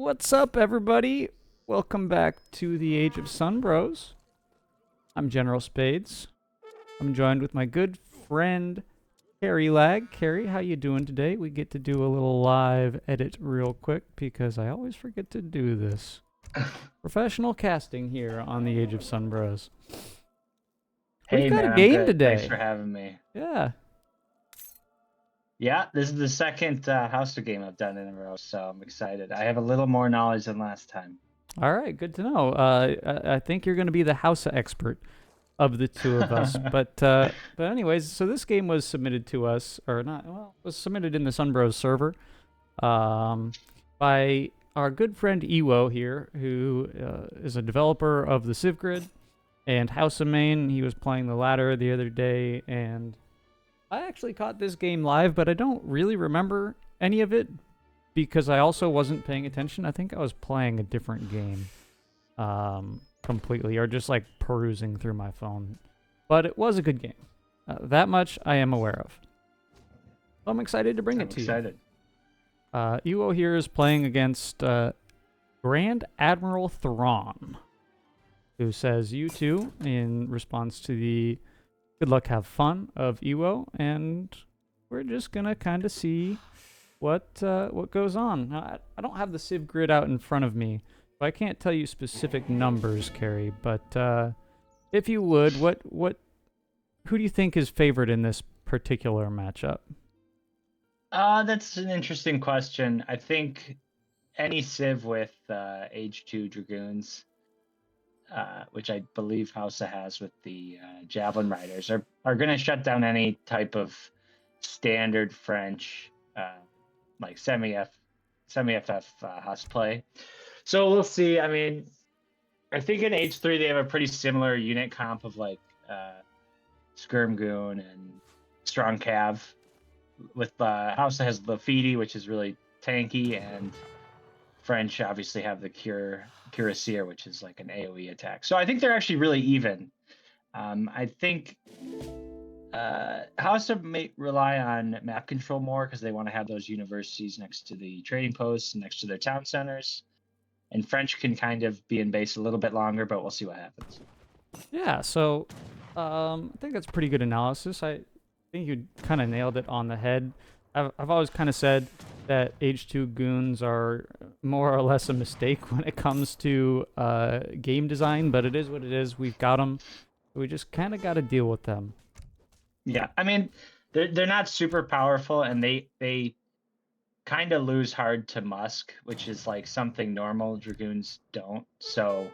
What's up, everybody? Welcome back to the Age of Sunbros. I'm generalSpades. I'm joined with my good friend Carrie Lag. Carrie, how you doing today? We get to do a little live edit real quick because I always forget to do this. Professional casting here on the Age of Sunbros. Hey We've got man, a I'm game good. today. Thanks for having me. Yeah. Yeah, this is the second House of game I've done in a row, so I'm excited. I have a little more knowledge than last time. All right, good to know. I think you're going to be the house expert of the two of us. But anyways, so this game was submitted to us, or not? Well, it was submitted in the Sunbros server, by our good friend Ewo here, who is a developer of the Civ Grid and House of Main. He was playing the latter the other day, and I actually caught this game live, but I don't really remember any of it because I also wasn't paying attention. I think I was playing a different game. Completely, or just like perusing through my phone. But it was a good game. That much I am aware of. So I'm excited to bring it to excited. you. Ewo here is playing against Grand Admiral Thrawn, who says you two in response to the good luck, have fun of Ewo, and we're just gonna kind of see what goes on. Now, I don't have the Civ Grid out in front of me. I can't tell you specific numbers, Carrie, but if you would, who do you think is favored in this particular matchup? That's an interesting question. I think any Civ with Age 2 Dragoons, which I believe Hausa has with the Javelin Riders, are going to shut down any type of standard French, like semi-FF Haus play. So we'll see. I mean, I think in H3 they have a pretty similar unit comp of like Skirm Goon and Strong Cav. With House has Lafidi, which is really tanky, and French obviously have the Cuirassier, which is like an AoE attack. So I think they're actually really even. I think House may rely on map control more because they want to have those universities next to the trading posts and next to their town centers. And French can kind of be in base a little bit longer, but we'll see what happens. Yeah, so I think that's pretty good analysis. I think you kind of nailed it on the head. I've always kind of said that H2 goons are more or less a mistake when it comes to game design, but it is what it is. We've got them. We just kind of got to deal with them. Yeah, I mean, they're not super powerful, and they kind of lose hard to Musk, which is like something normal Dragoons don't. So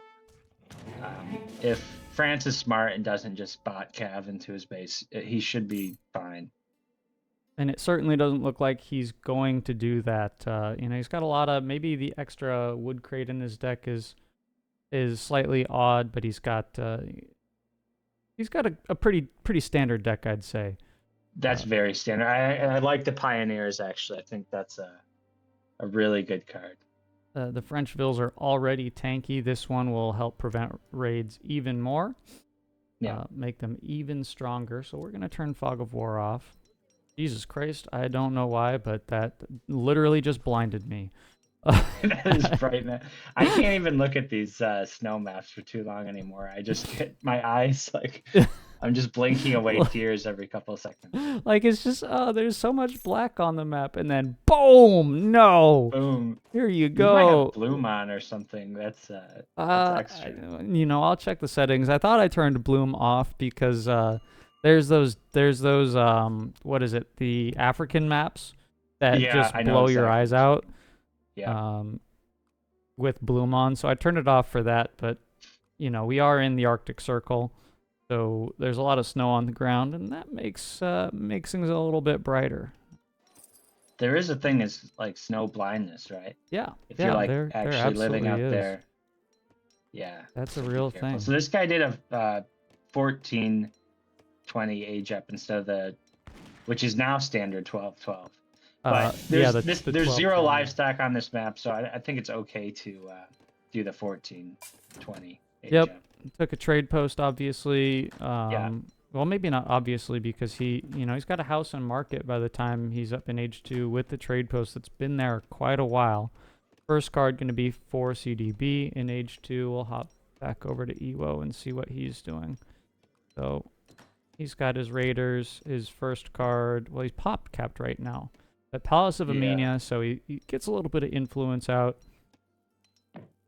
if France is smart and doesn't just bot Cav into his base, he should be fine. And it certainly doesn't look like he's going to do that. He's got a lot of, maybe the extra wood crate in his deck is slightly odd, but he's got a pretty standard deck, I'd say. That's very standard. I like the Pioneers, actually. I think that's a really good card. The French Vills are already tanky. This one will help prevent raids even more. Yeah. Make them even stronger. So we're going to turn Fog of War off. Jesus Christ, I don't know why, but that literally just blinded me. That is bright, man. I can't even look at these snow maps for too long anymore. I just get my eyes like I'm just blinking away tears every couple of seconds. Like it's just there's so much black on the map, and then boom, no, boom. Here you go. You might have bloom on or something. That's extra. I'll check the settings. I thought I turned bloom off because there's those what is it? The African maps that just blow your eyes out. Yeah. With bloom on, so I turned it off for that. But we are in the Arctic Circle, so there's a lot of snow on the ground, and that makes things a little bit brighter. There is a thing is like snow blindness, right? Yeah. If you're like actually living out is. there. Yeah. That's a real thing. So this guy did a 14-20 age up instead of which is now standard 12-12. But there's 12, zero livestock on this map, so I think it's okay to do the 14-20 age up. Took a trade post, obviously. Yeah. Well, maybe not obviously, because he's got a house and market by the time he's up in Age 2 with the trade post that's been there quite a while. First card going to be 4 CDB in Age 2. We'll hop back over to Ewo and see what he's doing. So he's got his Raiders, his first card. Well, he's pop capped right now. But Palace of Amenia, so he gets a little bit of influence out.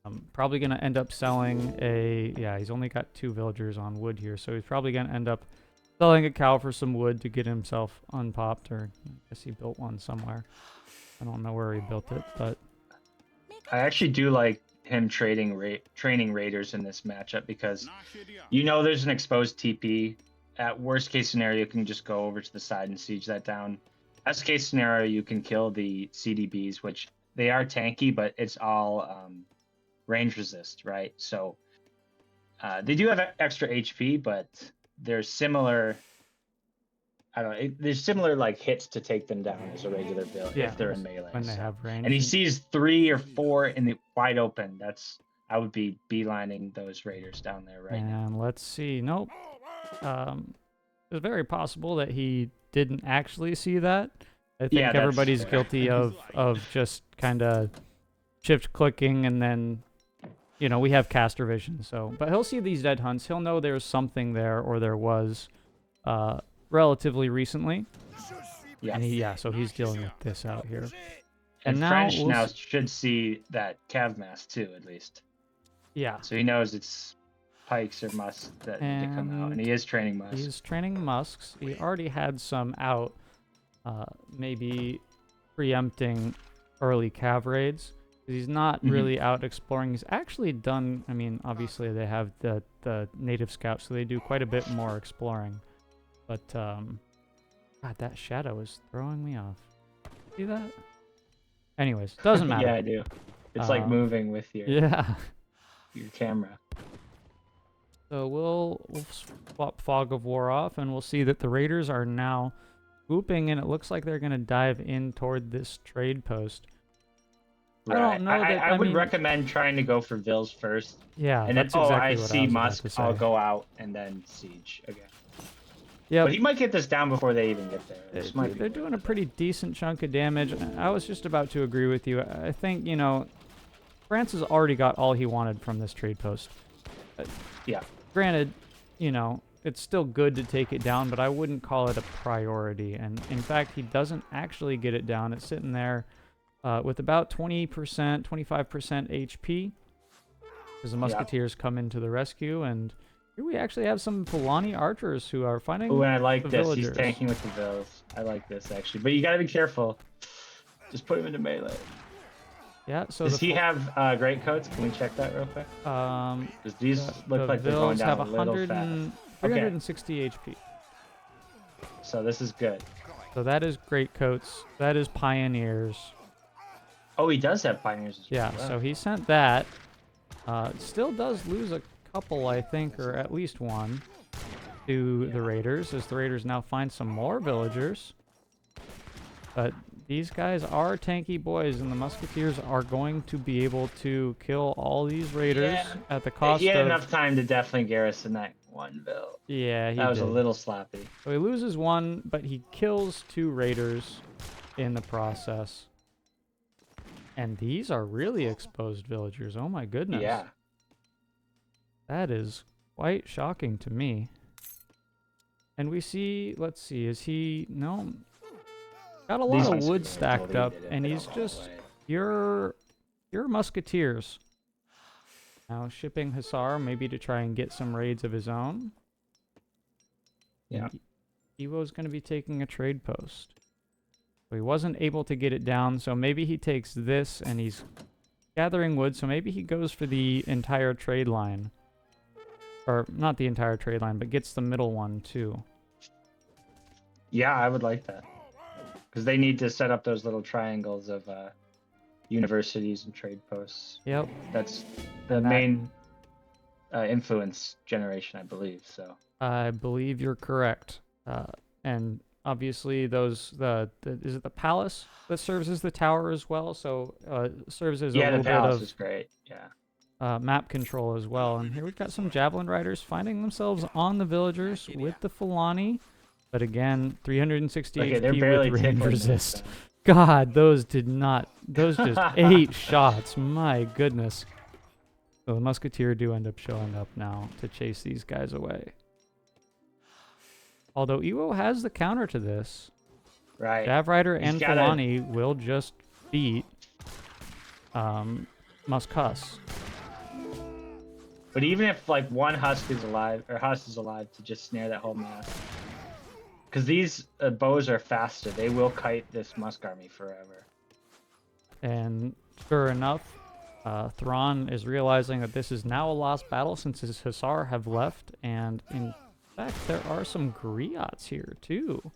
I'm probably going to end up selling a... Yeah, he's only got 2 villagers on wood here, so he's probably going to end up selling a cow for some wood to get himself unpopped, or I guess he built one somewhere. I don't know where he built it, but... I actually do like him training raiders in this matchup because you know there's an exposed TP. At worst case scenario, you can just go over to the side and siege that down. Best case scenario, you can kill the CDBs, which they are tanky, but it's all range resist, right? So they do have extra HP, but they're similar. I don't know. There's similar like hits to take them down as a regular build if they're in melee. When they have range. And he sees 3 or 4 in the wide open. I would be beelining those raiders down there right now. And let's see. Nope. It's very possible that he didn't actually see that. I think everybody's guilty of just kind of shift clicking, and then we have caster vision. So, but he'll see these dead hunts. He'll know there's something there, or there was. Relatively recently. Yeah. And so he's dealing with this out here. And French now should see that cav mass too, at least. Yeah. So he knows it's pikes or musks that need to come out, and he is training musks. He's training musks. He already had some out, maybe preempting early cav raids. He's not really out exploring. He's actually done, I mean, obviously they have the native scouts, so they do quite a bit more exploring. But, God, that shadow is throwing me off. See that? Anyways, doesn't matter. Yeah, I do. It's like moving with your camera. So we'll swap Fog of War off, and we'll see that the Raiders are now swooping, and it looks like they're going to dive in toward this trade post. Right. I don't know I would recommend trying to go for Vills first. Yeah, and then, I see Musk, I'll go out and then siege again. Yeah, but he might get this down before they even get there. They're doing a pretty decent chunk of damage. I was just about to agree with you. I think, France has already got all he wanted from this trade post. Yeah. Granted, it's still good to take it down, but I wouldn't call it a priority. And in fact, he doesn't actually get it down. It's sitting there with about 20%, 25% HP. Because the Musketeers come into the rescue, and here we actually have some Fulani archers who are finding and I like this. Villagers. He's tanking with the Vills. I like this, actually. But you gotta be careful. Just put him into melee. Yeah, so does he have great coats? Can we check that real quick? Does these look like they're going down a little fast? 360 HP. So this is good. So that is great coats. That is pioneers. Oh, he does have pioneers as well. Yeah, so he sent that. Still does lose a couple, I think, or at least one to the Raiders, as the Raiders now find some more villagers. But these guys are tanky boys, and the Musketeers are going to be able to kill all these Raiders at the cost of... He had enough time to definitely garrison that one Vill. Yeah, that was a little sloppy. So he loses one, but he kills 2 Raiders in the process. And these are really exposed villagers. Oh my goodness. Yeah. That is quite shocking to me. And we see, let's see, is he, no, got a lot of wood stacked up, and he's just pure Musketeers. Now shipping Hussar, maybe to try and get some raids of his own. Yeah. Ewo's going to be taking a trade post. So he wasn't able to get it down, so maybe he takes this, and he's gathering wood, so maybe he goes for the entire trade line. Or not the entire trade line, but gets the middle one too. Yeah, I would like that. Because they need to set up those little triangles of universities and trade posts. Yep. That's the main influence generation, I believe. So I believe you're correct. And obviously those is it the palace that serves as the tower as well? So serves as a little the palace bit of is great. Yeah. Map control as well. And here we've got some Javelin Riders finding themselves on the villagers with the Fulani. But again, 360 HP with range resist. God, those did not. Those just 8 shots. My goodness. So the musketeer do end up showing up now to chase these guys away. Although Iwo has the counter to this. Right. Jav Rider He's and gotta- Fulani will just beat Muskus. But even if like one husk is alive, or husk is alive to just snare that whole mass. Because these bows are faster. They will kite this Musk army forever. And sure enough, Thrawn is realizing that this is now a lost battle since his Hussar have left. And in fact, there are some griots here too.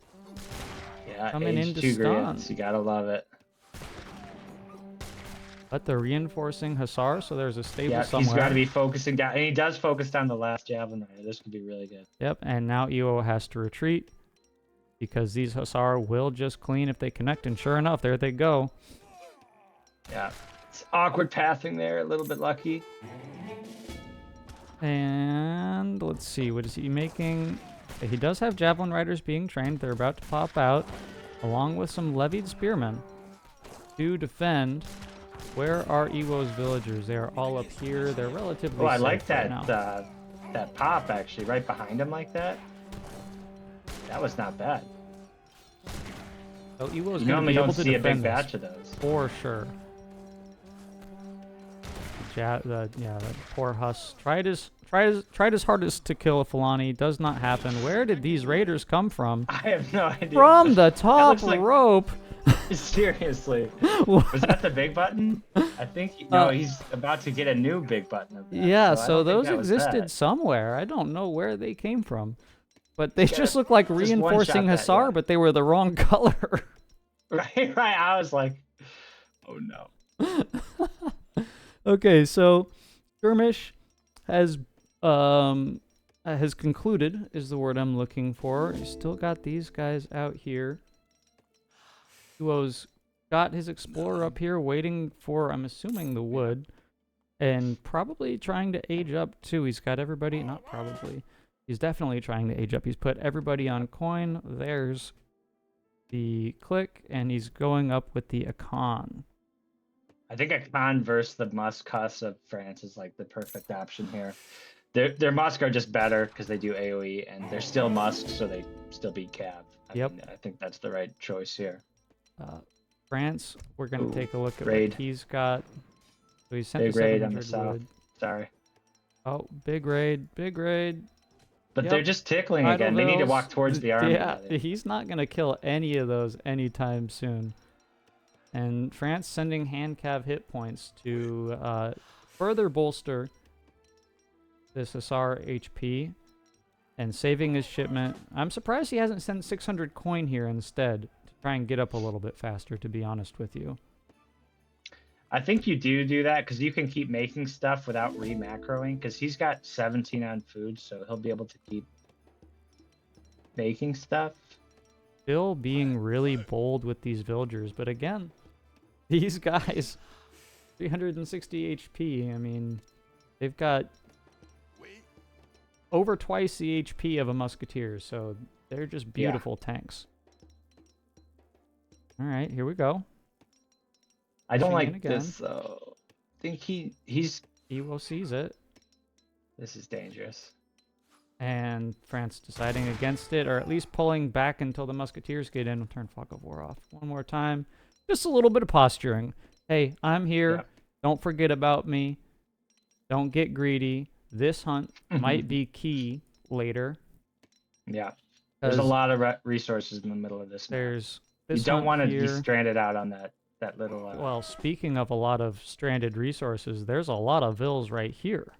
Yeah, Coming age into 2 stun. griots. You gotta love it. But they're reinforcing Hussar, so there's a stable Yeah, somewhere. he's got to be focusing down. And he does focus down the last Javelin Rider. This could be really good. Yep, and now Iwo has to retreat because these Hussar will just clean if they connect. And sure enough, there they go. Yeah. It's awkward pathing there. A little bit lucky. And let's see, what is he making? Okay, he does have Javelin Riders being trained. They're about to pop out, along with some levied spearmen to defend. Where are Iwo's villagers? They are all up here. They're relatively Oh, I safe like right that now. that pop actually right behind him like that. That was not bad. So Iwo's You going to normally be able don't to see a defend big this batch of those. for sure. The poor Huss tried his hardest to kill a Fulani. Does not happen. Where did these raiders come from? I have no idea. From the top looks like- rope. Seriously. Was that the big button? I think no, he's about to get a new big button of that. Yeah, I so don't think those that was existed bad. somewhere. I don't know where they came from. But they gotta just look like just reinforcing one-shot that, Hussar, yeah. but they were the wrong color. Right. I was like, oh no. Okay, so skirmish has concluded is the word I'm looking for. You still got these guys out here. Duo's got his explorer up here waiting for, I'm assuming, the wood. And probably trying to age up too. He's got everybody, not probably. He's definitely trying to age up. He's put everybody on coin. There's the click, and he's going up with the Akan. I think a Khan versus the Musk Huss of France is like the perfect option here. Their Musk are just better because they do AoE, and they're still Musk, so they still beat Cav. Yep. I think that's the right choice here. France, we're going to take a look at raid. what he's got. So he sent Big the raid on 700 the south. wood. Sorry. Oh, big raid, big raid. But Yep. they're just tickling again. They need to Idlevilles. walk towards the army. Yeah, I think. he's not going to kill any of those anytime soon. And France sending hand cav hit points to further bolster this Hussar HP and saving his shipment. I'm surprised he hasn't sent 600 coin here instead to try and get up a little bit faster, to be honest with you. I think you do that because you can keep making stuff without re-macroing because he's got 17 on food, so he'll be able to keep making stuff. Still being really bold with these villagers, but again, these guys, 360 HP. I mean, they've got over twice the HP of a musketeer, so they're just beautiful tanks. All right, here we go. I don't Pushing in like again. this though. I think he's. Ewo sees it, This is dangerous. and France deciding against it, or at least pulling back until the musketeers get in. We'll turn Fog of War off one more time. Just a little bit of posturing. Hey, I'm here. Yep. Don't forget about me. Don't get greedy. This hunt might be key later. Yeah. There's a 'cause lot of resources in the middle of this. Map. There's You this don't want to be stranded out on that little. Well, speaking of a lot of stranded resources, there's a lot of vills right here.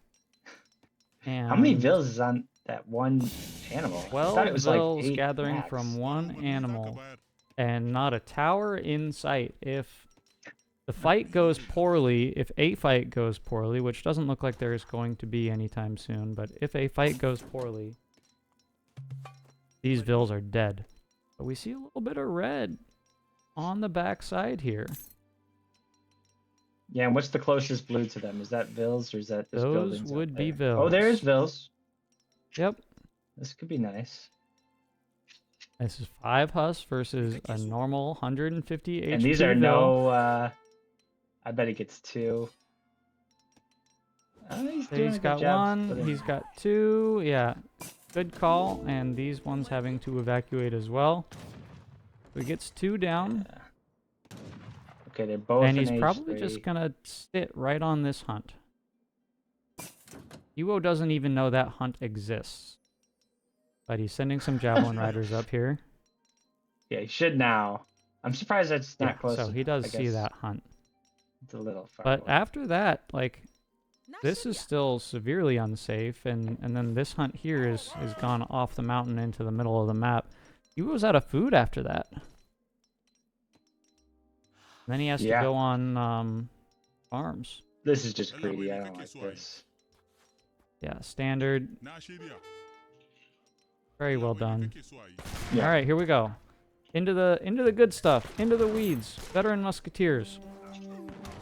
And How many vills is on that one animal? I 12 thought it was vills like 8 gathering max. from one animal, and not a tower in sight. If the fight goes poorly, if a fight goes poorly, which doesn't look like there's going to be anytime soon, but if a fight goes poorly, these vills are dead. But we see a little bit of red on the back side here. Yeah, and what's the closest blue to them? Is that vills or is that just Those buildings up would be there? Oh, there is vills. Yep. This could be nice. This is 5 Hus versus a normal 150 HP. And these are Vill. no. I bet he gets 2. He's So doing he's a good got job 1, splitting he's it. got 2, yeah. Good call, and these ones having to evacuate as well. So he gets 2 down. Yeah. Okay, they're both And in he's probably H3. just gonna sit right on this hunt. Iwo doesn't even know that hunt exists. But he's sending some javelin riders up here. Yeah, he should now. I'm surprised that's not close. So he does see that hunt. It's a little far But away. after that, like, this is still severely unsafe, and then this hunt here is gone off the mountain into the middle of the map. Iwo's out of food after that. And then he has to go on farms. This is just greedy. I don't like this. Yeah, standard. Very well done. Yeah. All right, here we go. Into the good stuff. Into the weeds. Veteran musketeers.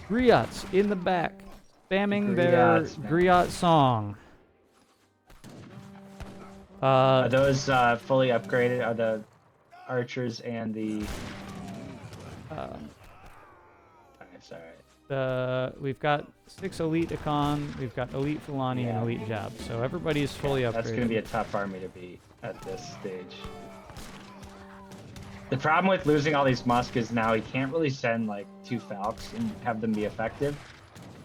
Griots in the back, spamming their griot song. Are those fully upgraded? Are the archers and the? Sorry. We've got 6 elite Econ, we've got elite Fulani and elite Jab, so everybody's fully upgraded. That's gonna be a tough army to beat at this stage. The problem with losing all these Musk is now he can't really send like 2 Falcons and have them be effective.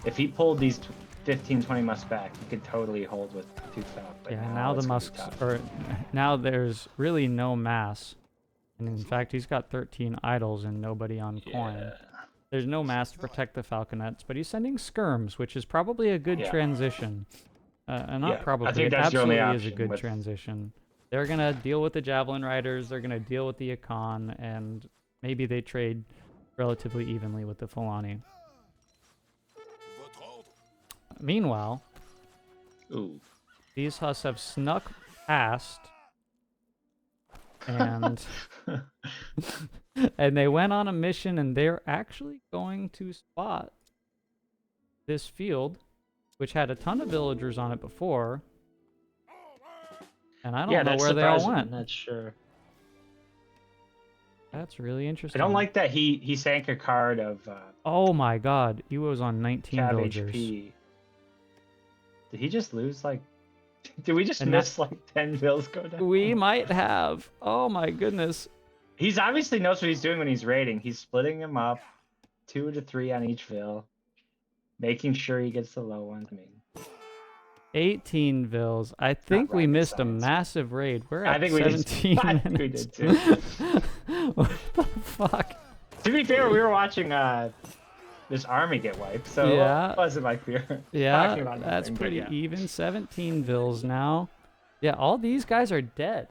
If he pulled these 15, 20 Musk back, he could totally hold with 2 Falcons. Yeah, now the Musks are, now there's really no mass. And in fact, he's got 13 idols and nobody on coin. There's no mass to protect the Falconets, but he's sending skirms, which is probably a good transition. Not probably, I think it that's absolutely the only is a good transition. They're going to deal with the Javelin Riders, they're going to deal with the Econ, and maybe they trade relatively evenly with the Fulani. Meanwhile, these Hus have snuck past, and and they went on a mission, and they're actually going to spot this field, which had a ton of villagers on it before, and I don't know where they all went. I'm not sure. That's really interesting. I don't like that he sank a card of. Oh my God, Iwo's on 19 villagers. HP. Did he just lose like? Did we just miss like 10 vills go down? We might have. Oh my goodness. He's obviously knows what he's doing when he's raiding. He's splitting them up, 2 to 3 on each vill, making sure he gets the low ones. I mean, 18 vills. I think we missed a massive raid. We're at 17 minutes. We did too. What the fuck? To be fair, we were watching this army get wiped, so it wasn't like we were talking about that's nothing, pretty even. 17 vills now. Yeah, all these guys are dead.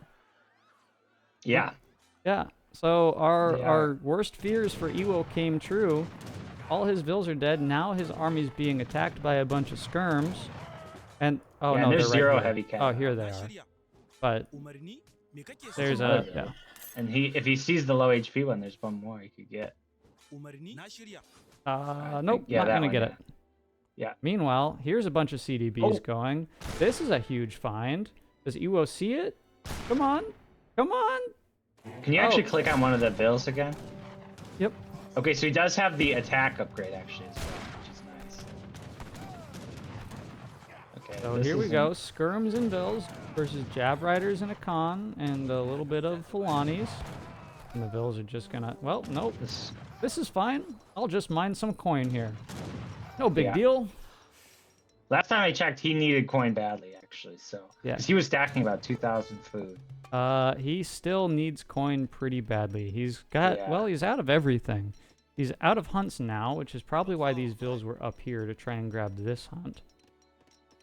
Yeah. Yeah. So our worst fears for Iwo came true. All his vills are dead. Now his army's being attacked by a bunch of skirms. And no, there's they're 0 right heavy cat. Oh, here they are. But there's a And if he sees the low HP one, there's one more he could get. Nope, not gonna get it. Yeah. Meanwhile, here's a bunch of CDBs going. This is a huge find. Does Iwo see it? Come on. Come on. Can you actually click on one of the bills again? Yep. Okay, so he does have the attack upgrade actually as well, which is nice. Okay. So here we go. Skirms and Vills versus Jab Riders and Econ and a little bit of Fulanis. And the Vills are just gonna... Well, nope. This is fine. I'll just mine some coin here. No big deal. Last time I checked, he needed coin badly, actually. So he was stacking about 2,000 food. He still needs coin pretty badly. He's got... Well, he's out of everything. He's out of hunts now, which is probably why these Vills were up here to try and grab this hunt.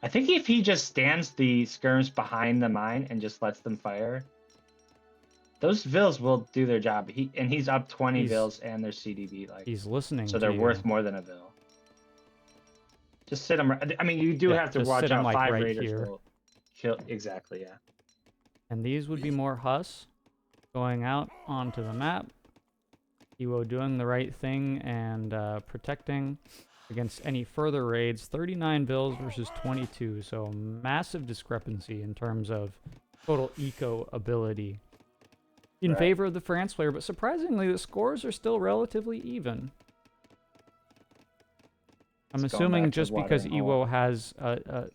I think if he just stands the skirms behind the mine and just lets them fire, those Vills will do their job. He's up 20 Vills and their CDB. Like he's listening. So they're worth more than a Vill. Just sit them. I mean, you do have to watch out. Like 5 raiders will kill. Exactly. Yeah. And these would be more Hus going out onto the map. Iwo doing the right thing and protecting against any further raids. 39 Vills versus 22, so massive discrepancy in terms of total eco ability. in favor of the France player, but surprisingly, the scores are still relatively even. I'm assuming just because Iwo has a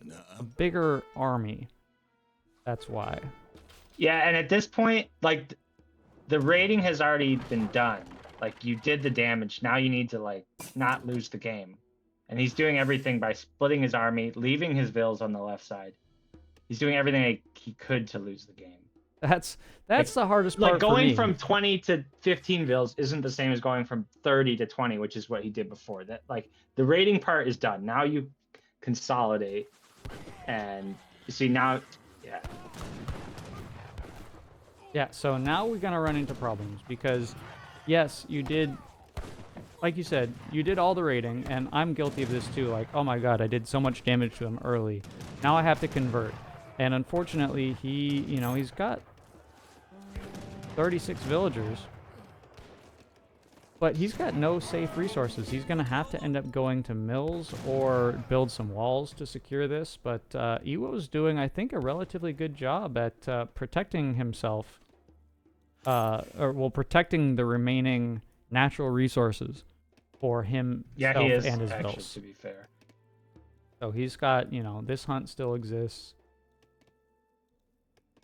bigger army. That's why. Yeah, and at this point, like, the rating has already been done. Like, you did the damage. Now you need to, like, not lose the game. And he's doing everything by splitting his army, leaving his vills on the left side. He's doing everything he could to lose the game. That's like, the hardest part. Like, going from 20 to 15 vills isn't the same as going from 30 to 20, which is what he did before. That, like, the rating part is done. Now you consolidate, and you see now, yeah. Yeah, so now we're gonna run into problems because, yes, you did, like you said, you did all the rating, and I'm guilty of this too. Like, oh my god, I did so much damage to him early. Now I have to convert. And unfortunately, he's got 36 villagers, but he's got no safe resources. He's going to have to end up going to mills or build some walls to secure this, but Iwo's doing, I think, a relatively good job at protecting himself, protecting the remaining natural resources for himself and his vills. To be fair. So he's got, this hunt still exists.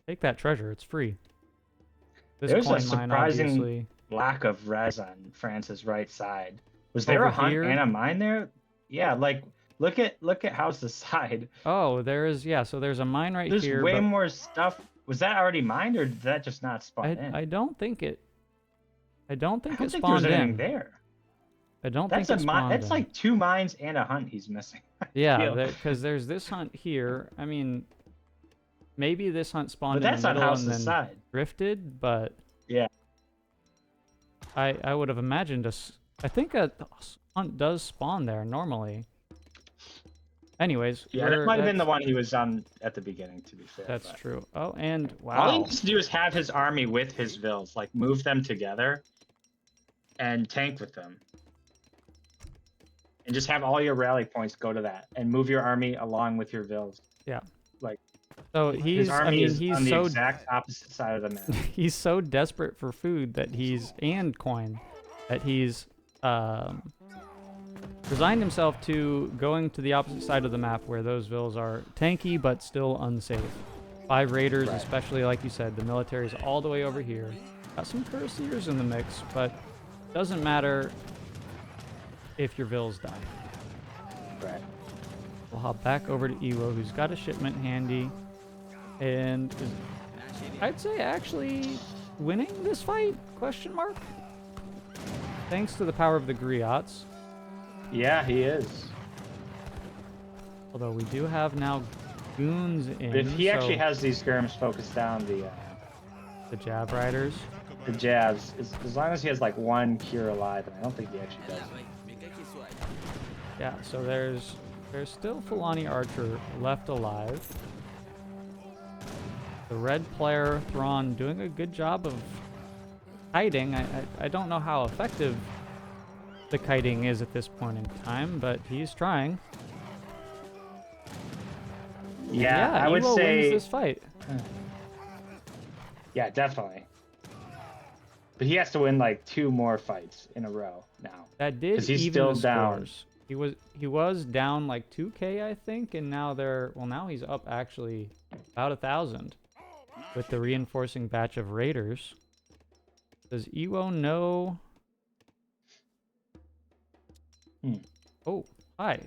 Take that treasure, it's free. There's a surprising lack of res on France's right side. Was there a hunt and a mine there? Yeah, like look at House's side. Oh, there is, yeah, so there's a mine right here. There's way more stuff. Was that already mined, or did that just not spawn in? I don't think it spawned in. There was anything there. I don't think it spawned in. That's like 2 mines and a hunt he's missing. Yeah, because there's this hunt here. I mean, maybe this hunt spawned in the middle and then drifted, but yeah, I would have imagined I think a hunt does spawn there normally. Anyways, yeah, that might have been the one he was on at the beginning. To be fair, that's true. Oh, and wow, all he needs to do is have his army with his vills, like move them together, and tank with them. And just have all your rally points go to that, and move your army along with your vills. Yeah. Like, so he's on the exact opposite side of the map. He's so desperate for food and coin that he's resigned himself to going to the opposite side of the map where those vills are tanky but still unsafe. 5 raiders, especially like you said, the military's all the way over here. Got some cuirassiers in the mix, but doesn't matter if your vills die. Right. We'll hop back over to Iwo, who's got a shipment handy, and is, I'd say, actually winning this fight? Question mark. Thanks to the power of the griots. Yeah, he is. Although we do have now goons in. If he actually has these skirms focused down the jab riders. The jabs, as long as he has like 1 cure alive, and I don't think he actually does. Yeah, so there's still Fulani Archer left alive. The red player, Thrawn, doing a good job of kiting. I don't know how effective the kiting is at this point in time, but he's trying. Yeah, I would Iwo say wins this fight. Yeah, definitely. But he has to win like 2 more fights in a row now. That did because he's even still the down. Scores. He was down like 2K, I think, and now now he's up actually about 1,000 with the reinforcing batch of raiders. Does Iwo know? Oh, hi.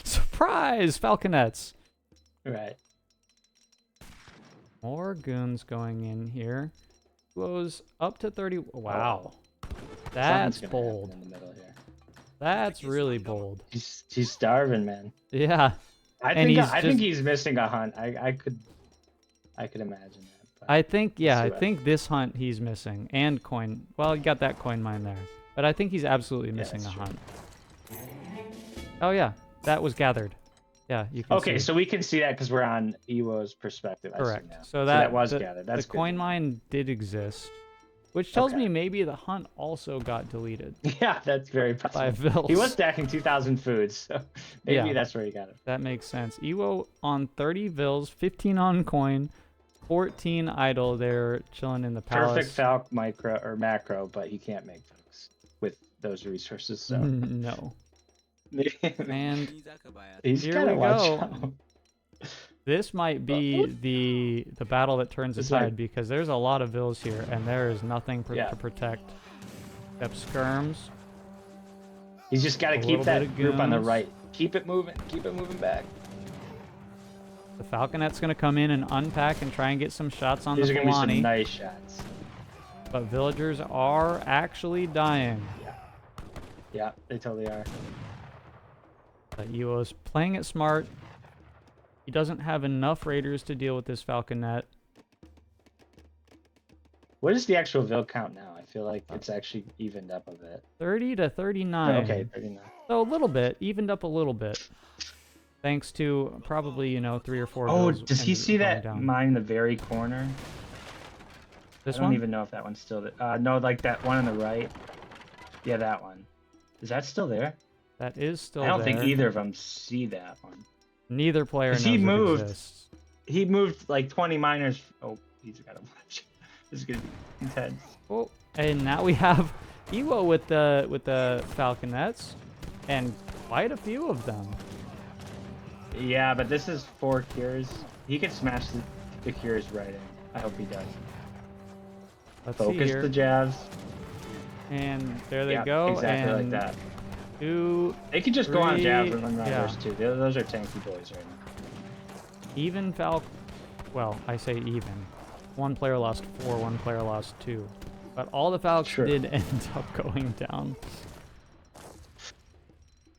Surprise, falconets. Right. More goons going in here. Iwo's up to 30. Wow. That's bold. In the middle here. That's really bold. He's starving, man. Yeah. I think he's missing a hunt. I could imagine that. I think this hunt he's missing, and coin. Well, you got that coin mine there, but I think he's absolutely missing a hunt. Oh yeah, that was gathered. Yeah, you can. Okay, so we can see that because we're on Iwo's perspective. Correct. So that was gathered. That's the coin mine did exist. Which tells Okay. me maybe the hunt also got deleted Yeah, that's very by possible. VILLs. He was stacking 2,000 foods, so maybe Yeah. that's where he got it. That makes sense. Ewo on 30 VILLs, 15 on coin, 14 idle. They're chilling in the palace. Perfect Falc micro or macro, but he can't make Falcs with those resources. So No. And he's here gotta we watch go. out. This might be the battle that turns the It's tide like- because there's a lot of VILLs here and there is nothing Yeah. to protect except skirms. He's just got to A keep little bit that of group on the goons. right. Keep it moving. Keep it moving back. The Falconet's going to come in and unpack and try and get some shots on These the are gonna be Fulani. some nice shots. But villagers are actually dying. Yeah, they totally are. But Ewo's playing it smart. He doesn't have enough raiders to deal with this Falconet. What is the actual VILL count now? I feel like it's actually evened up a bit. 30 to 39. Okay, 39. So a little bit, evened up a little bit. Thanks to probably, you know, 3 or 4 Oh, vills does he and see going that down. mine in the very corner? This I don't one? even know if that one's still there. No, like that one on the right. Yeah, that one. Is that still there? That is still I don't there. think either of them see that one. Neither player 'Cause knows he it moved. exists. He moved like 20 miners. Oh, he's got to watch. This is gonna be intense. Oh, and now we have Ewo with the Falconets, and quite a few of them. Yeah, but this is 4 cures. He could smash the cures right in. I hope he does. Let's see Focus here. the jabs. And there they Yeah, go. exactly and like that. 2 They could just go on jabs 3, and run yeah. those too. Those are tanky boys right now. even well, I say even. One player lost 4, one player lost 2. But all the Falcons Sure. did end up going down.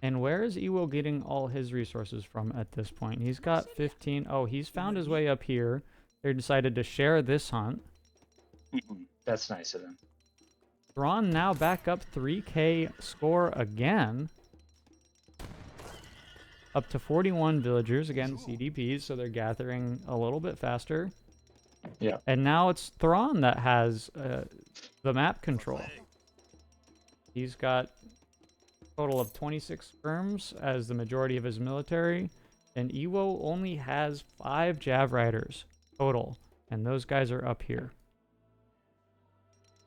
And where is Ewo getting all his resources from at this point? He's got 15. Oh, he's found his way up here. They decided to share this hunt. That's nice of them. Thrawn now back up 3k score again. Up to 41 villagers, again CDPs, so they're gathering a little bit faster. Yeah. And now it's Thrawn that has the map control. He's got a total of 26 firms as the majority of his military, and Ewo only has 5 Jav Riders total, and those guys are up here.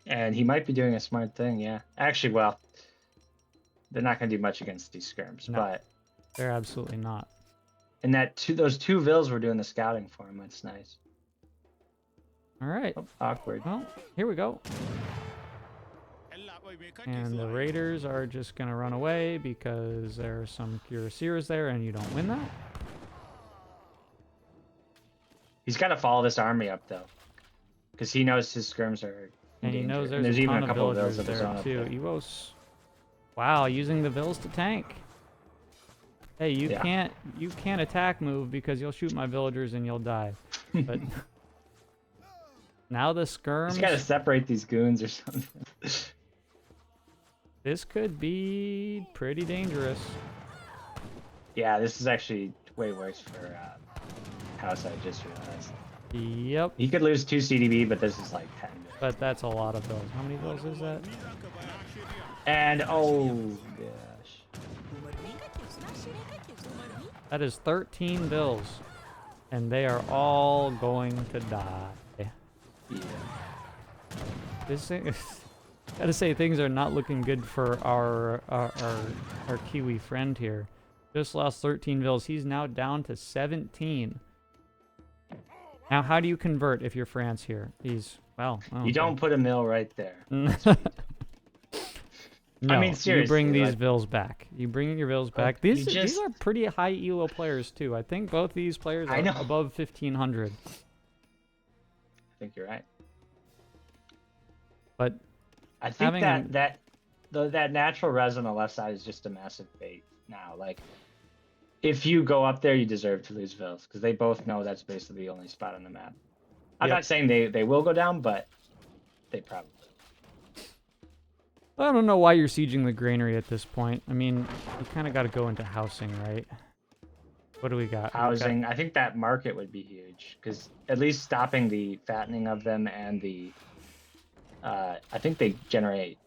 And he might be doing a smart thing, yeah. Actually, well, they're not going to do much against these skirms, No. but They're absolutely not. and those 2 vills were doing the scouting for him. That's nice. All right. Oh, awkward. Well, here we go. And the Raiders are just going to run away because there are some cuirassiers there and you don't win that. He's got to follow this army up though, because he knows his skirms are. In And he knows danger. And there's a even ton a of couple of villagers vills of his there own up too. there. Ewos, wow, using the vills to tank. Hey, you Yeah. can't attack move because you'll shoot my villagers and you'll die. But now the skirms. He's got to separate these goons or something. This could be pretty dangerous. Yeah, this is actually way worse for House. I just realized Yep, he could lose 2 CDB, but this is like 10. but that's a lot of vills. How many vills is that? And oh gosh, That is 13 vills, and they are all going to die. yeah. This thing, gotta say, things are not looking good for our Kiwi friend here. Just lost 13 vills. He's now down to 17. Now, how do you convert if you're France here? He's, well, I You don't put a mill right there. No, I mean, you bring seriously, these like- vills back. You bring your vills back. you These just- are pretty high elo players too. I think both these players I are know. above 1500. I think you're right. But I think Having a- that natural res on the left side is just a massive bait now. Like, if you go up there, you deserve to lose vills because they both know that's basically the only spot on the map. I'm Yep. not saying they will go down, but they probably. I don't know why you're sieging the granary at this point. I mean, you kind of got to go into housing, right? What do we got? We got- Housing, I think that market would be huge because at least stopping the fattening of them and the I think they generate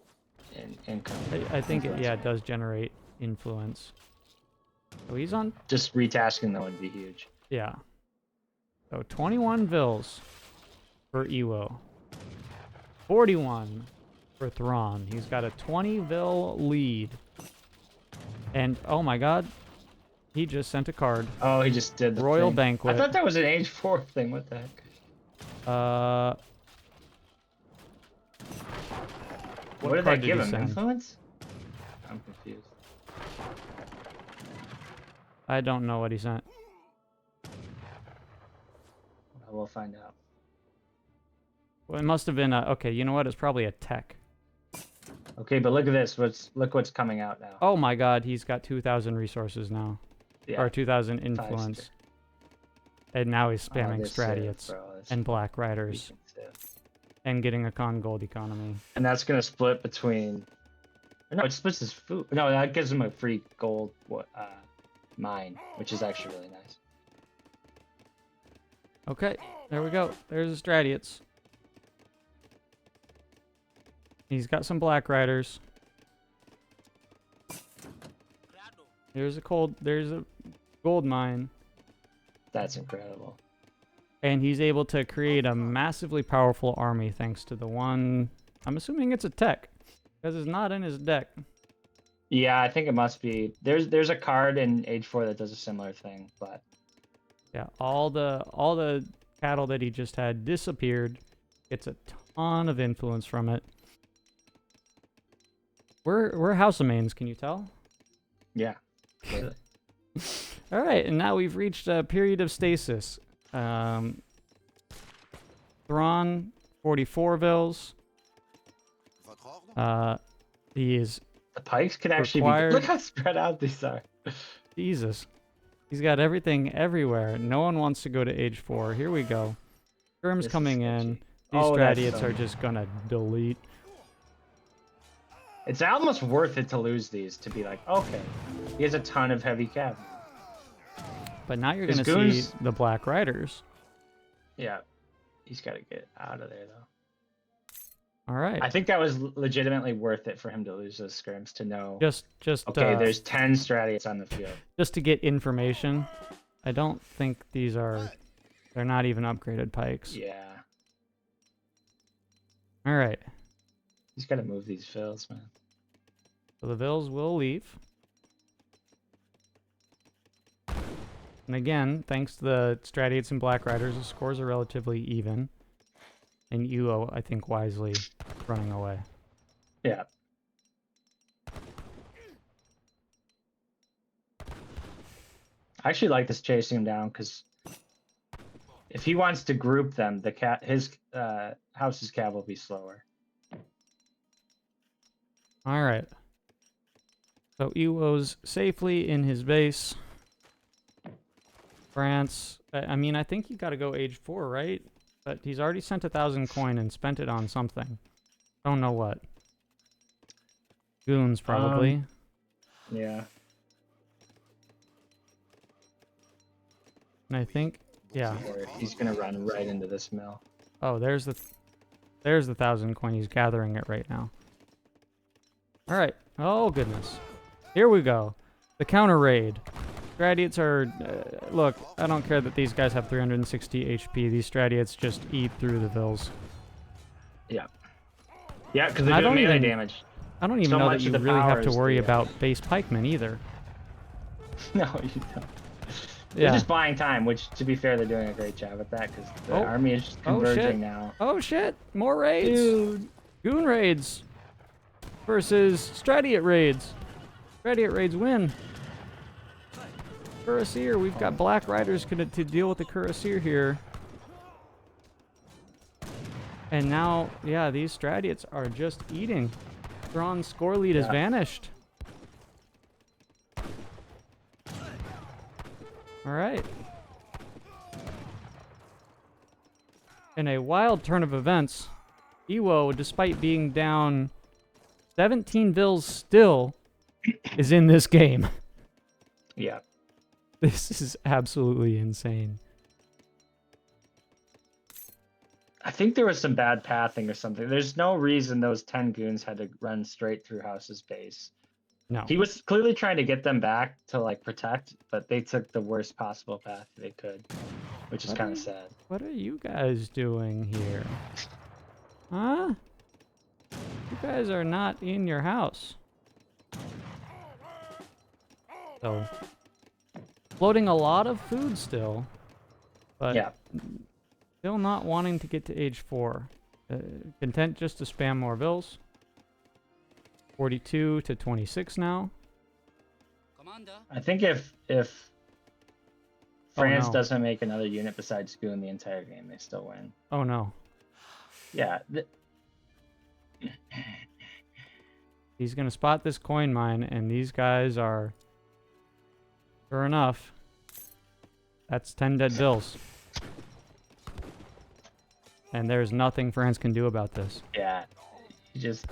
income. I think it, influence, yeah, right? it does generate influence. So he's on, Just retasking though would be huge. yeah. So 21 Vills for Ewo. 41 for Thrawn. He's got a 20 Vill lead. And, oh my god, he just sent a card. Oh, he just did the Royal thing. Banquet. I thought that was an Age 4 thing. What the heck? What did card that give he him? send? Influence? I'm confused. I don't know what he sent. We'll find out. Well, it must have been a, okay, you know what? It's probably a tech. Okay, but look at this. Look what's coming out now. Oh my god, he's got 2,000 resources now. Yeah. Or 2,000 influence. And now he's spamming this Stradiots bro, this and Black Riders. And getting a con gold economy. And that's gonna split between. No, it splits his food. No, that gives him a free gold mine, which is actually really nice. Okay, there we go. There's the Stradiots. He's got some Black Riders. There's a gold mine. That's incredible. And he's able to create a massively powerful army thanks to the one... I'm assuming it's a tech, because it's not in his deck. Yeah, I think it must be. There's a card in Age 4 that does a similar thing, but Yeah, all the cattle that he just had disappeared. Gets a ton of influence from it. We're House of Mains, can you tell? yeah. Clearly. All right, and now we've reached a period of stasis. Thrawn, 44 Vills. He is The pikes could actually required... be. Look how spread out these are. Jesus. He's got everything everywhere. No one wants to go to Age 4. Here we go. Skirm's This is coming in. sketchy. These Oh, that's Stradiots so are nice. just gonna delete. It's almost worth it to lose these to be like, okay, he has a ton of heavy cav. But now you're His gonna see goons- the Black Riders. Yeah, he's got to get out of there though. All right. I think that was legitimately worth it for him to lose those scrims to know. Just Okay, there's 10 Stradiots on the field. just to get information. I don't think these are... They're not even upgraded pikes. Yeah, All right. he's got to move these fills, man. So the Vills will leave. And again, thanks to the Stradiots and Black Riders, the scores are relatively even. And Uo, I think, wisely running away. Yeah. I actually like this chasing him down because if he wants to group them, his house's cav will be slower. All right. So Uo's safely in his base. France, I mean, I think you got to go Age 4, right? But he's already sent 1,000 coin and spent it on something. Don't know what. Goons, probably. Yeah. And I think, yeah. Or he's gonna run right into this mill. Oh, there's the 1,000 coin. He's gathering it right now. All right. Oh, goodness. Here we go. The counter raid. Stradiots are... look, I don't care that these guys have 360 HP. These Stradiots just eat through the Vills. Yeah. Yeah, because I they're doing don't melee even- damage. I don't even So know much that you of the really have power to is worry the, about base pikemen either. No, you don't. They're Yeah. just buying time, which, to be fair, they're doing a great job at that because the Oh. army is just Oh, shit. converging now. Oh, shit. More raids. Dude. Goon raids versus Stradiot raids. Stradiot raids win. Cuirassier, we've got Black Riders to deal with the Cuirassier here. And now, yeah, these Stradiots are just eating. Thrawn's score lead has Yeah. vanished. All right. In a wild turn of events, Iwo, despite being down 17 Vills still, is in this game. Yeah. This is absolutely insane. I think there was some bad pathing or something. There's no reason those 10 goons had to run straight through House's base. No. He was clearly trying to get them back to like protect, but they took the worst possible path they could, which is kind of sad. What are you guys doing here? Huh? You guys are not in your house. So, floating a lot of food still, but Yeah. still not wanting to get to age 4. Content just to spam more vills. 42 to 26 now. I think if France no. doesn't make another unit besides Goon the entire game, they still win. Oh no. Yeah. He's gonna spot this coin mine, and these guys are... Sure enough. That's 10 dead vills. And there's nothing France can do about this. Yeah. You just...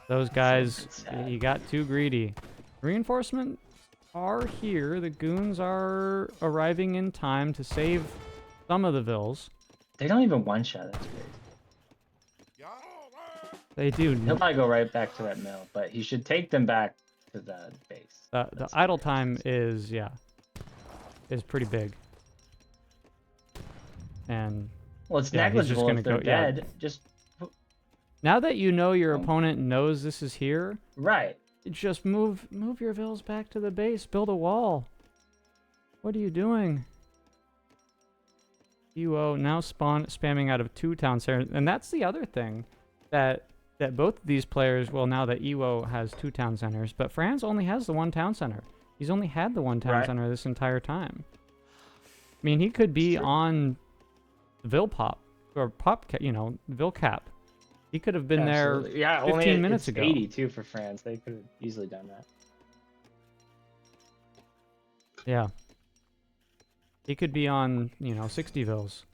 Those guys, sad. you got too greedy. Reinforcements are here. The goons are arriving in time to save some of the vills. They don't even one-shot. That's crazy. They do. He'll probably go right back to that mill, but he should take them back to the base. The idle time is, yeah, is pretty big. And Well, it's yeah, he's just negligible gonna if they're go- yeah. dead. Just now that you know your opponent knows this is here, right. just move your vills back to the base. Build a wall. What are you doing? UO now spamming out of 2 town centers, and that's the other thing that both of these players, well, now that EWO has 2 town centers, but Franz only has the 1 town center. He's only had the 1 town center this entire time. I mean, he could be on Vill Pop or Vill Cap. He could have been there 15 minutes ago. 82 for France. They could have easily done that. Yeah. He could be on, 60 vills.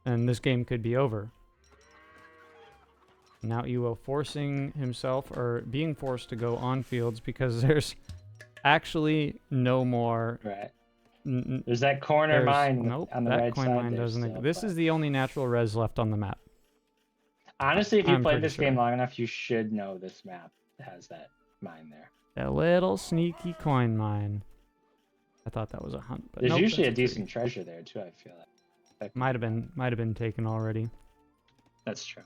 And this game could be over. Now EWO forcing himself, or being forced to go on fields because there's actually no more. Right. There's that corner mine nope, on the that right coin side. mine doesn't. This is the only natural res left on the map. Honestly, if you I'm played pretty this sure. game long enough, you should know this map has that mine there. A little sneaky coin mine. I thought that was a hunt, but There's nope, usually a that's tree. decent treasure there too. I feel like Might have been taken already. that's true.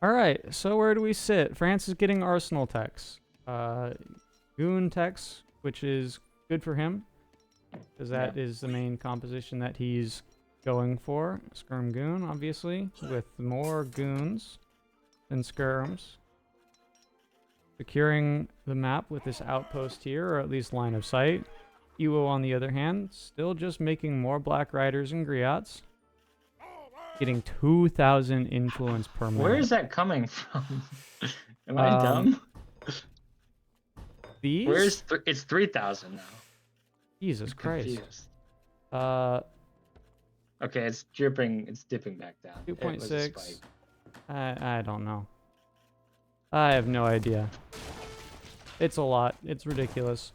All right, so where do we sit? France is getting arsenal techs, goon techs, which is good for him because that is the main composition that he's going for. Skirm goon, obviously, with more goons than skirms. Securing the map with this outpost here, or at least line of sight. EWO, on the other hand, still just making more Black Riders and Griots. Getting 2,000 influence per minute. Where is that coming from? Am I dumb? These? It's 3,000 now. Jesus Christ. Confused. Okay, it's dripping. It's dipping back down. 2.6. I don't know. I have no idea. It's a lot. It's ridiculous.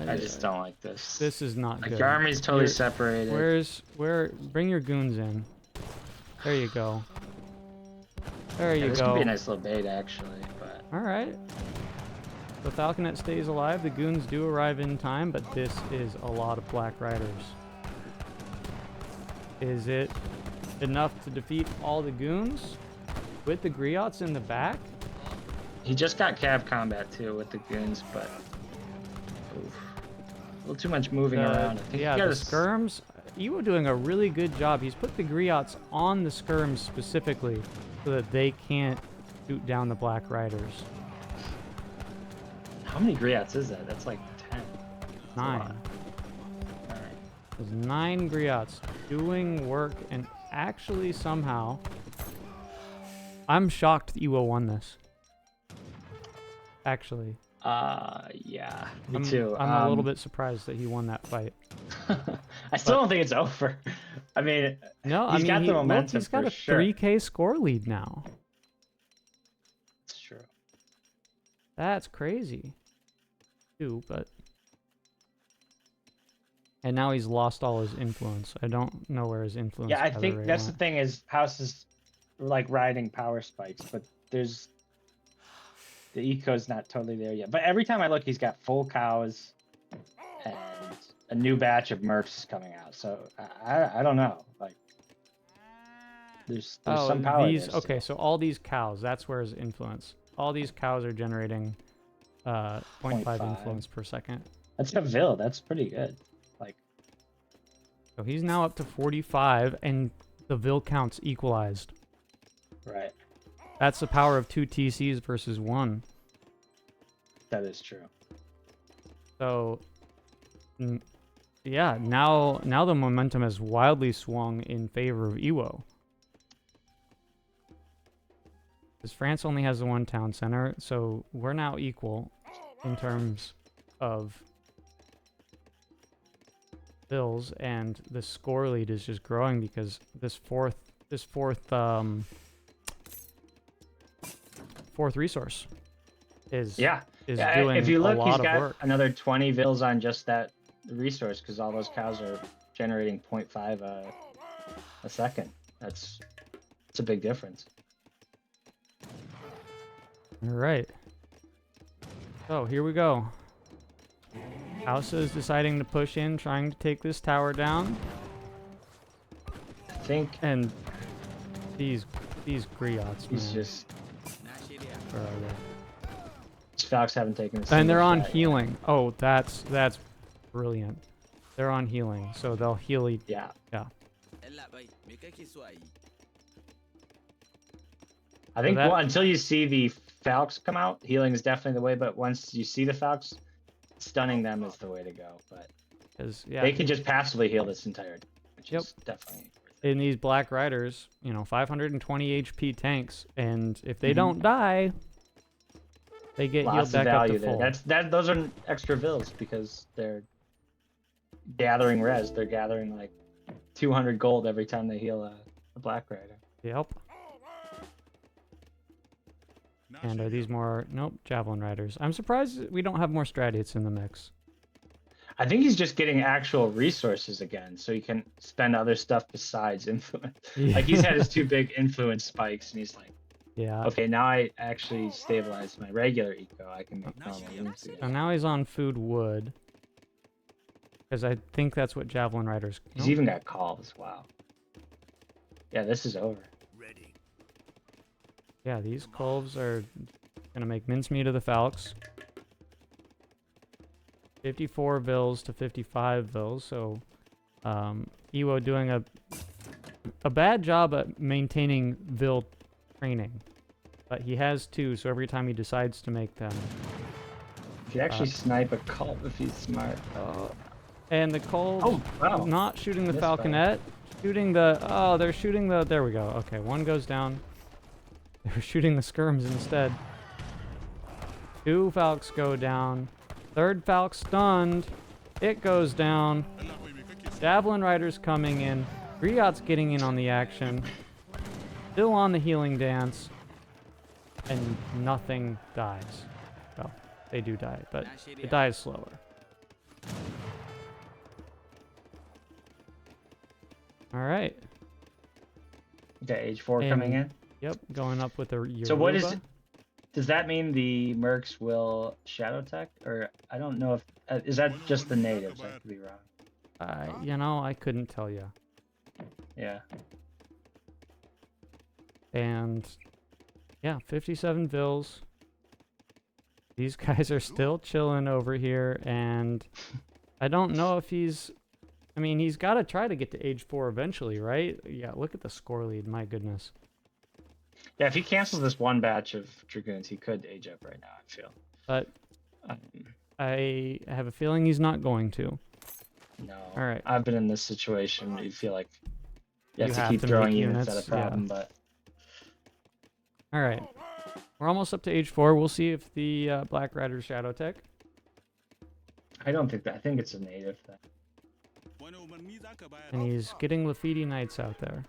I just don't like this. This is not like good. your army's totally separated. Bring your goons in. There you go. There you this go. could be a nice little bait actually, but all right. The Falconet stays alive. The goons do arrive in time, but this is a lot of Black Riders. Is it enough to defeat all the goons with the Griots in the back? he just got cav combat too with the goons, but oof. A little too much moving around. I think Yeah, he the got skirms. Ewo doing a really good job. He's put the Griots on the skirms specifically so that they can't shoot down the Black Riders. How many griots is that? That's like 10. 9. Alright. There's 9 Griots doing work, and actually somehow, I'm shocked Ewo won this. Actually. Yeah, me too. I'm a little bit surprised that he won that fight. I still don't think it's over. I mean, No, he's got the momentum. He's got for a sure. 3K score lead now. It's true. That's crazy. Too, but And now he's lost all his influence. I don't know where his influence. Yeah, I cover think rate that's the went. thing is House is like riding power spikes, but there's the eco's not totally there yet. But every time I look, he's got full cows and a new batch of mercs is coming out. So I don't know. Like there's some power these there okay. still. So all these cows, that's where his influence. All these cows are generating 0.5 0.5. influence per second. That's a VILL. That's pretty good. Like So he's now up to 45, and the VILL count's equalized. right. That's the power of 2 TCs versus 1. That is true. So, yeah, now the momentum has wildly swung in favor of Iwo. Because France only has the 1 town center, so we're now equal in terms of bills, and the score lead is just growing because this fourth resource is Yeah. doing if you a look, lot he's of got work. another 20 VILLs on just that resource because all those cows are generating 0.5 a second. It's a big difference. All right. So here we go. Hausa is deciding to push in, trying to take this tower down. I think And these griots, he's man. just Where are they? his Falcons haven't taken a And single they're on shot yet. healing. Oh, that's brilliant. They're on healing, so they'll heal. Yeah. Yeah. I think that- until you see the Falcons come out, healing is definitely the way. But once you see the Falcons, stunning them is the way to go. But 'Cause, yeah, they can just passively heal this entire time, which Yep. is definitely worth it. in these Black Riders, 520 HP tanks, and if they don't die, they get healed Lots of back up value to there. full. Those are extra vills because they're gathering res. They're gathering like 200 gold every time they heal a Black Rider. Yep. And are these more... Nope, Javelin Riders. I'm surprised we don't have more Stradiates in the mix. I think he's just getting actual resources again, so he can spend other stuff besides influence. Like he's had his 2 big influence spikes, and he's like, Yeah. okay, now I actually stabilize my regular eco. I can make normal moves So again. now he's on food wood. Because I think that's what Javelin Riders... He's Nope. even got calls. Wow. Yeah, this is over. Yeah, these Culves are going to make mincemeat of the Falcons. 54 vills to 55 vills, so Iwo doing a bad job at maintaining vill training. But he has 2, so every time he decides to make them... He could actually snipe a cult if he's smart. And the Culves Oh, wow. not shooting the Misfire. Falconet, shooting the... Oh, they're shooting the... There we go. Okay, one goes down. They're shooting the skirms instead. 2 Falcons go down. 3rd Falcon stunned. It goes down. Javelin Riders coming in. Griot's getting in on the action. Still on the healing dance. And nothing dies. Well, they do die, but it dies slower. Alright. Got Age 4 coming in. Yep, going up with the Yoruba. So what is... Does that mean the mercs will shadow tech? Or I don't know if... is that just the natives? I could be wrong. I couldn't tell you. Yeah. And yeah, 57 vills. These guys are still chilling over here, and I don't know if he's... I mean, he's got to try to get to Age 4 eventually, right? Yeah, look at the score lead, my goodness. Yeah, if he cancels this 1 batch of Dragoons, he could age up right now, I feel. But Um, I have a feeling he's not going to. no. All right. I've been in this situation where you feel like you have You to have keep to throwing make units at units, a problem, but... All right. We're almost up to Age 4. We'll see if the Black Rider Shadow Tech. I don't think that... I think it's a native thing. And he's getting Lafiti Knights out there.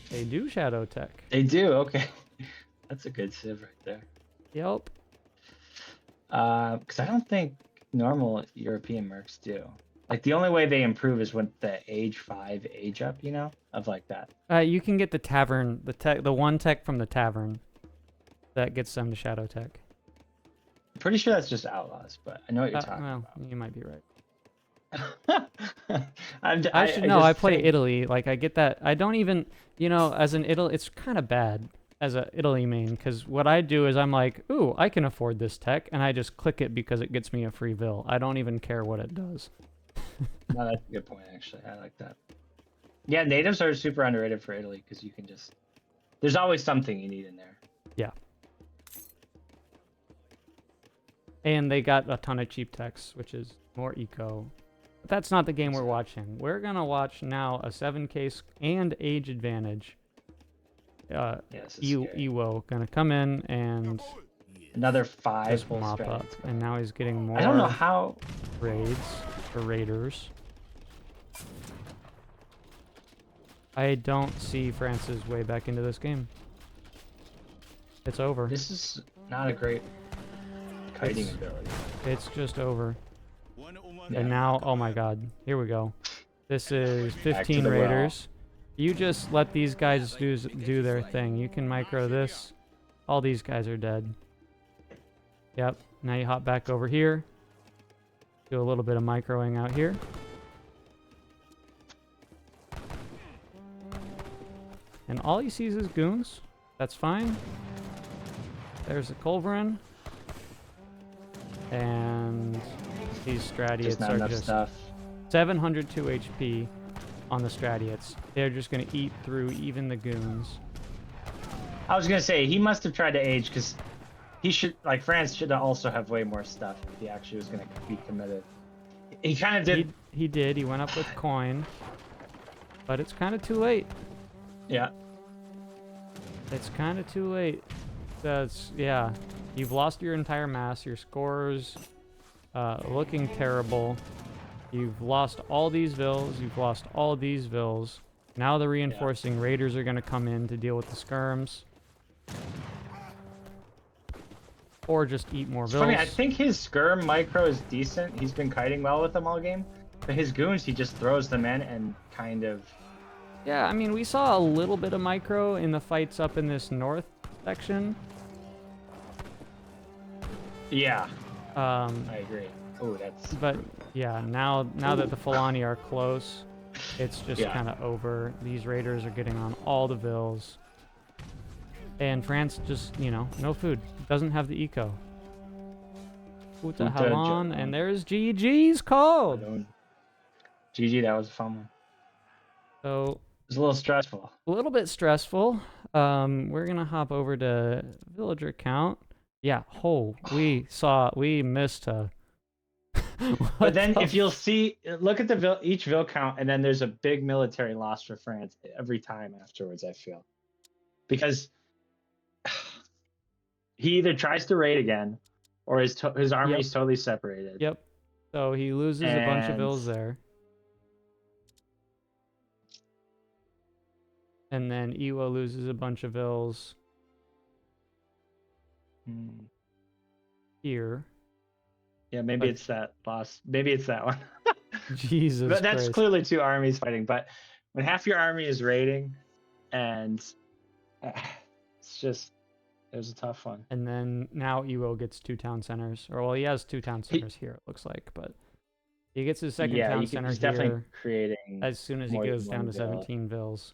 They do Shadow Tech. They do, okay. That's a good civ right there. Yep. Because I don't think normal European mercs do. Like the only way they improve is with the age 5 age up, of like that. You can get the tavern, the one tech from the tavern that gets them to Shadow Tech. I'm pretty sure that's just outlaws, but I know what you're talking Well, about. you might be right. I play think... Italy. Like, I get that. I don't even, as an Italy, it's kind of bad as a Italy main, because what I do is I'm like, ooh, I can afford this tech, and I just click it because it gets me a free VILL. I don't even care what it does. No, that's a good point, actually. I like that. Yeah, natives are super underrated for Italy, because you can just... There's always something you need in there. Yeah. And they got a ton of cheap techs, which is more eco. But that's not the game we're watching. We're going to watch now a 7K and age advantage. Iwo going to come in and... Another 5 just full mop up. strats. And now he's getting more I don't know how... raids or raiders. I don't see France's way back into this game. It's over. This is not a great kiting ability. It's just over. Yeah. And now, oh my god, here we go. This is 15 raiders. You just let these guys do their thing. You can micro this. All these guys are dead. Yep. Now you hop back over here. Do a little bit of microing out here. And all he sees is goons. That's fine. There's a Culverin. And these Stradiots are just 702 HP on the Stradiots. They're just going to eat through even the goons. I was going to say, he must have tried to age, because he should, like, France should also have way more stuff if he actually was going to be committed. He kind of did. He did. He went up with coin. But it's kind of too late. Yeah. It's kind of too late. Yeah. You've lost your entire mass. Your score's looking terrible. You've lost all these VILLs. You've lost all these VILLs. Now the reinforcing raiders are going to come in to deal with the skirms. Or just eat more VILLs. Funny, I think his skirm micro is decent. He's been kiting well with them all game. But his goons, he just throws them in and kind of... Yeah, I mean, we saw a little bit of micro in the fights up in this north section. Yeah. I agree. Oh, that's... But yeah, now that the Fulani are close, it's just kind of over. These raiders are getting on all the VILLs. And France just, no food. Doesn't have the eco. Uta Halon, and there's GG's called. GG, that was a fun one. So it was a little stressful. A little bit stressful. We're gonna hop over to villager count. Yeah, we missed a... But then if you'll see, look at each VILL count, and then there's a big military loss for France every time afterwards, I feel. Because he either tries to raid again, or his army is totally separated. Yep. So he loses a bunch of VILLs there. And then Iwo loses a bunch of VILLs here. Yeah, maybe it's that loss. Maybe it's that one. Jesus But that's Christ. clearly two armies fighting. But when half your army is raiding, and it's just, it was a tough one. And then now Iwo gets 2 town centers. Or, well, he has 2 town centers here, it looks like. But he gets his second town center he's here definitely creating as soon as he goes down to 17 VILLs.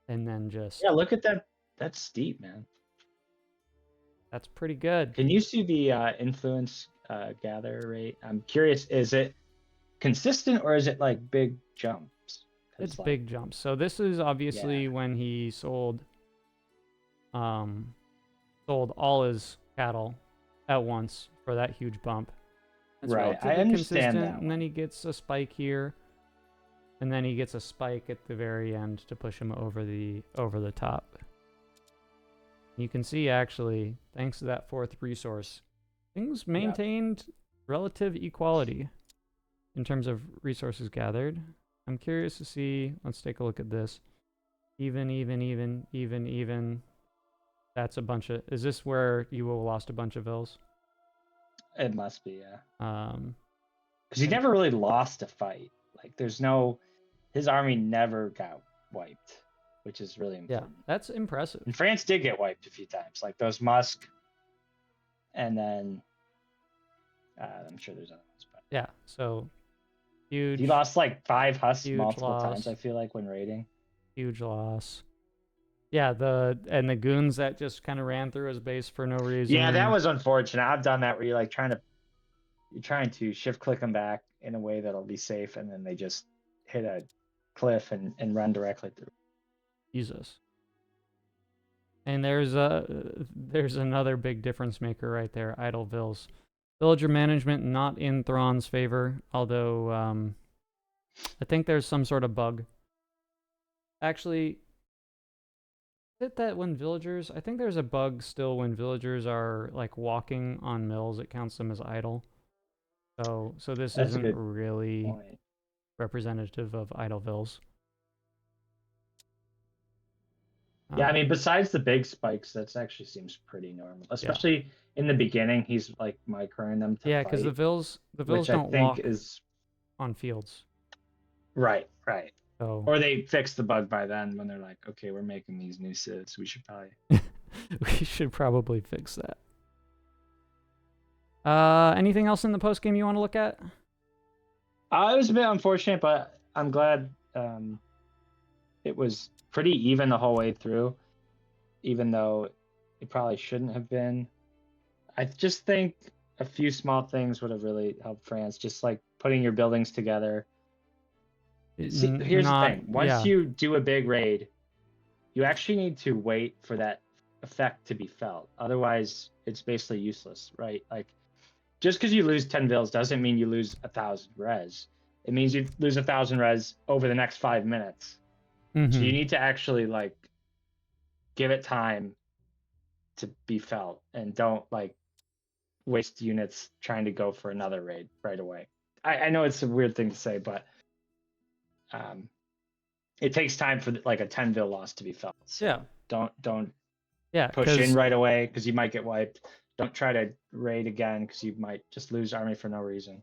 And then just... Yeah, look at that. That's steep, man. That's pretty good. Can you see the influence gather rate? I'm curious, is it consistent or is it like big jumps? It's like, big jumps. So this is obviously when he sold all his cattle at once for that huge bump. It's right, I understand that. And then he gets a spike here. And then he gets a spike at the very end to push him over the top. You can see, actually, thanks to that 4th resource, things maintained relative equality in terms of resources gathered. I'm curious to see, let's take a look at this. Even. That's a bunch of. Is this where you lost a bunch of vills? It must be, yeah. Um, Because he never really lost a fight. Like, there's no, his army never got wiped, which is really yeah, important. that's impressive. And France did get wiped a few times, like those Musk, and then I'm sure there's others. But Yeah, so huge. he lost like 5 husks huge multiple loss. times, I feel like, when raiding. Huge loss. Yeah, the goons that just kind of ran through his base for no reason. Yeah, that was unfortunate. I've done that where you're like you're trying to shift click them back in a way that'll be safe, and then they just hit a cliff and run directly through. Jesus. And there's another big difference maker right there. Idle vills. Villager management not in Thrawn's favor, although I think there's some sort of bug. Actually, is it that when villagers, I think there's a bug still when villagers are like walking on mills, it counts them as idle. So this That's isn't really point. representative of idle vills. Yeah, I mean, besides the big spikes, that actually seems pretty normal. Especially in the beginning, he's like microing them to yeah, because the vills don't walk on fields. Right. So Or they fix the bug by then when they're like, okay, we're making these new civs. We should probably fix that. Anything else in the post game you want to look at? It was a bit unfortunate, but I'm glad it was pretty even the whole way through, even though it probably shouldn't have been. I just think a few small things would have really helped France, just like putting your buildings together. See, here's the thing. Once you do a big raid, you actually need to wait for that effect to be felt. Otherwise, it's basically useless, right? Like, just because you lose 10 vills doesn't mean you lose 1,000 res. It means you lose 1,000 res over the next 5 minutes. So you need to actually like give it time to be felt, and don't like waste units trying to go for another raid right away. I know it's a weird thing to say, but it takes time for like a 10 vill loss to be felt. So don't push in right away because you might get wiped. Don't try to raid again because you might just lose army for no reason.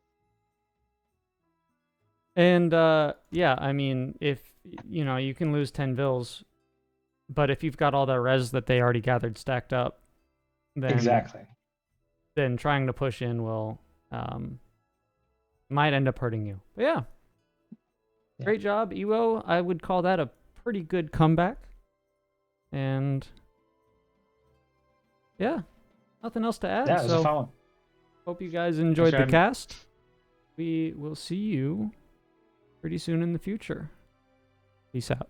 And yeah, I mean, if you can lose 10 vills, but if you've got all that res that they already gathered stacked up, then trying to push in will might end up hurting you. But yeah. Great job, Ewo. I would call that a pretty good comeback. And yeah, nothing else to add. Yeah, it was a fun one. Hope you guys enjoyed the cast. We will see you pretty soon in the future. Peace out.